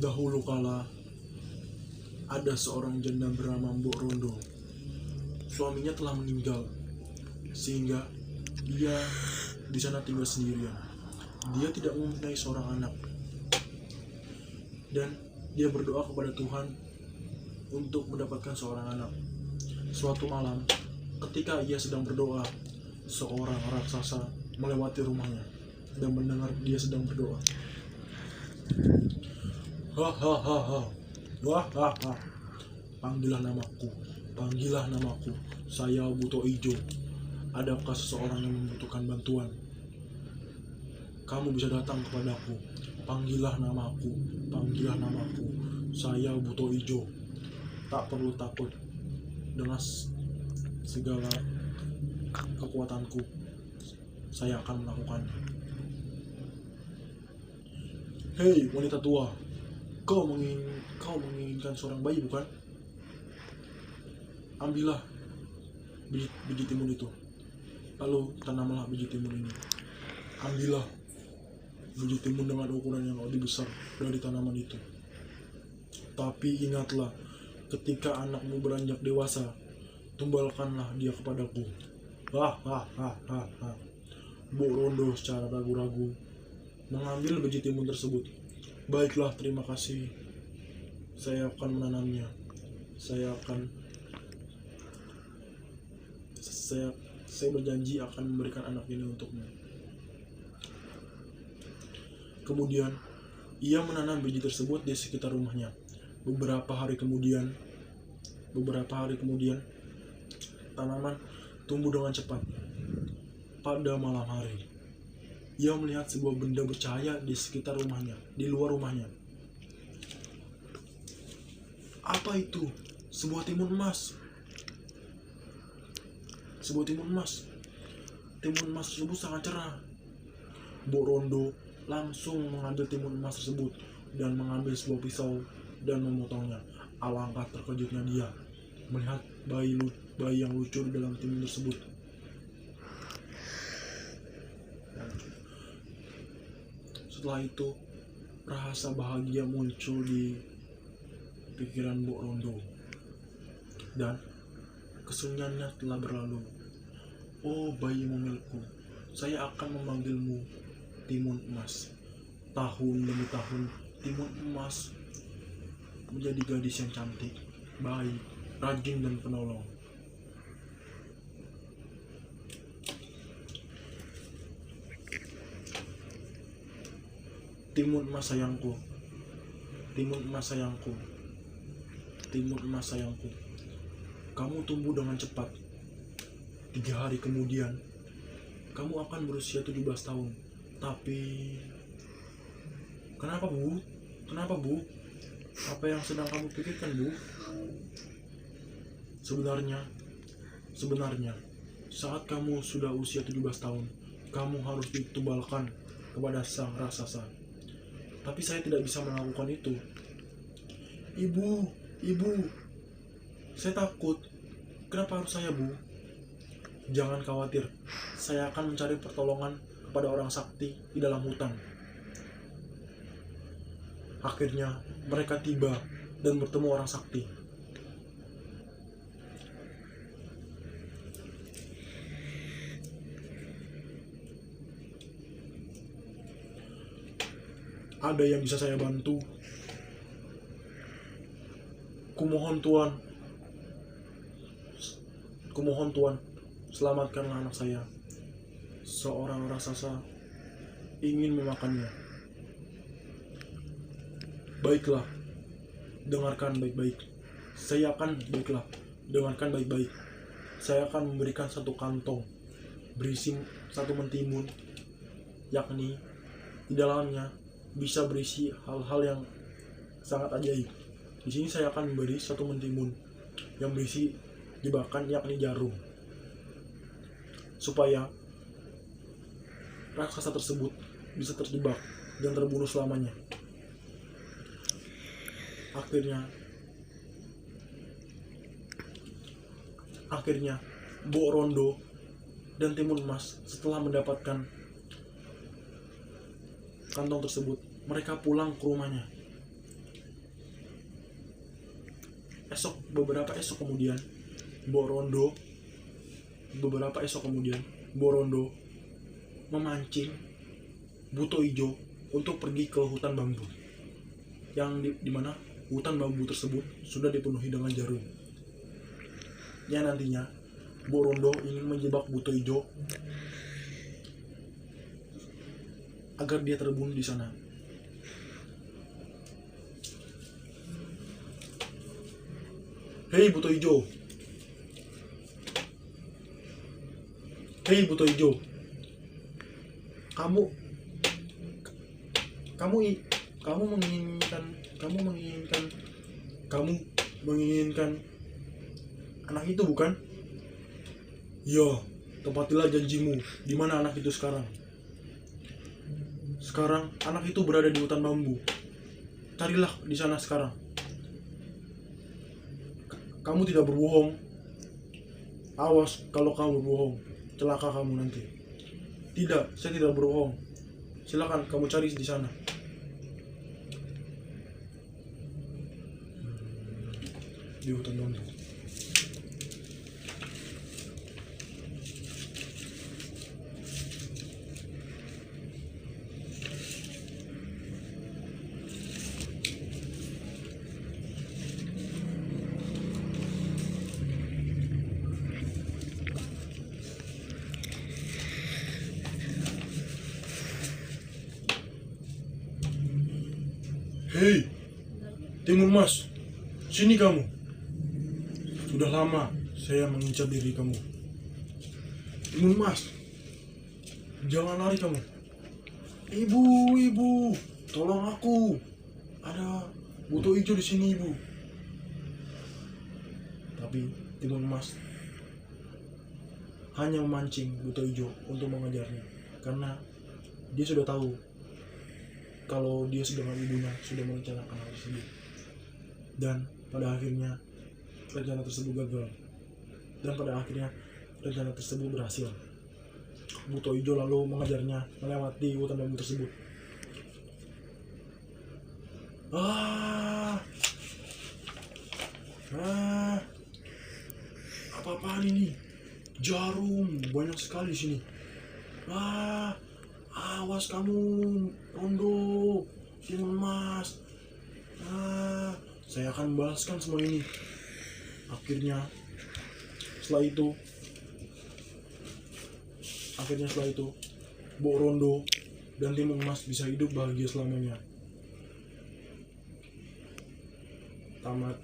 Dahulu kala ada seorang janda bernama Mbok Rondo. Suaminya telah meninggal sehingga dia di sana tinggal sendirian. Dia tidak mempunyai seorang anak dan dia berdoa kepada Tuhan untuk mendapatkan seorang anak. Suatu malam ketika ia sedang berdoa, seorang raksasa melewati rumahnya dan mendengar dia sedang berdoa. Hahaha, wahaha, panggillah namaku, saya Buto Ijo. Adakah seseorang yang membutuhkan bantuan? Kamu bisa datang kepadaku, panggillah namaku, saya Buto Ijo. Tak perlu takut, dengan segala kekuatanku, saya akan melakukannya. Hei wanita tua, kau menginginkan seorang bayi bukan? Ambillah biji timun itu, lalu tanamlah biji timun ini. Ambillah biji timun dengan ukuran yang lebih besar dari tanaman itu. Tapi ingatlah, ketika anakmu beranjak dewasa, tumbalkanlah dia kepadaku. Mbok Rondo secara ragu-ragu mengambil biji timun tersebut. Baiklah, terima kasih. Saya akan menanamnya. Saya berjanji akan memberikan anak ini untukmu. Kemudian ia menanam biji tersebut di sekitar rumahnya. Beberapa hari kemudian tanaman tumbuh dengan cepat. Pada malam hari, ia melihat sebuah benda bercahaya di sekitar rumahnya, di luar rumahnya. Apa itu? Sebuah timun emas. Timun emas tersebut sangat cerah. Mbok Rondo langsung mengambil timun emas tersebut dan mengambil sebuah pisau dan memotongnya. Alangkah terkejutnya dia melihat bayi yang lucu di dalam timun tersebut. Setelah itu, rasa bahagia muncul di pikiran Mbok Rondo dan kesunyiannya telah berlalu. Oh bayi mumilku, saya akan memanggilmu timun emas. Tahun demi tahun, timun emas menjadi gadis yang cantik, baik, rajin dan penolong. Timun emas sayangku, kamu tumbuh dengan cepat. 3 hari kemudian, kamu akan berusia 17 tahun. Tapi, kenapa bu? Apa yang sedang kamu pikirkan, bu? Sebenarnya, saat kamu sudah usia 17 tahun, kamu harus ditumbalkan kepada sang raksasa. Tapi saya tidak bisa melakukan itu. Ibu, saya takut. Kenapa harus saya, bu? Jangan khawatir, saya akan mencari pertolongan kepada orang sakti di dalam hutan. Akhirnya, mereka tiba dan bertemu orang sakti. Ada yang bisa saya bantu? Kumohon tuan, selamatkanlah anak saya. Seorang raksasa ingin memakannya. Baiklah, dengarkan baik-baik. Saya akan memberikan satu kantong berisi satu mentimun, yakni di dalamnya bisa berisi hal-hal yang sangat ajaib. Di sini saya akan memberi satu mentimun yang berisi jebakan, yakni jarum, supaya raksasa tersebut bisa terjebak dan terbunuh selamanya. Akhirnya Mbok Rondo dan Timun Emas setelah mendapatkan kantong tersebut, mereka pulang ke rumahnya. beberapa esok kemudian, Mbok Rondo memancing Buto Ijo untuk pergi ke hutan bambu, yang di mana hutan bambu tersebut sudah dipenuhi dengan jarum. Ya, nantinya Mbok Rondo ingin menjebak Buto Ijo agar dia terbunuh di sana. Hei Buto Ijo, kamu menginginkan anak itu, bukan? Ya, tepatilah janjimu. Di mana anak itu sekarang? Sekarang anak itu berada di hutan bambu. Carilah di sana sekarang. Kamu tidak berbohong. Awas kalau kamu berbohong, celaka kamu nanti. Tidak, saya tidak berbohong. Silakan kamu cari di sana. Di hutan bambu. Hei, Timun Mas, sini kamu. Sudah lama saya mengincar diri kamu. Timun Mas, jangan lari kamu. Ibu, tolong aku. Ada Buto Ijo di sini, Ibu. Tapi Timun Mas hanya memancing Buto Ijo untuk mengejarnya, karena dia sudah tahu kalau dia dengan ibunya sudah merencanakan hal tersebut. Dan pada akhirnya rencana tersebut gagal. Dan pada akhirnya rencana tersebut berhasil. Buto Ijo lalu mengejarnya melewati hutan bambu tersebut. Apa-apaan ini? Jarum banyak sekali di sini. Awas kamu, Rondo, Timun Mas. Saya akan membalaskan semua ini. Akhirnya setelah itu Mbok Rondo dan Timun Mas bisa hidup bahagia selamanya. Tamat.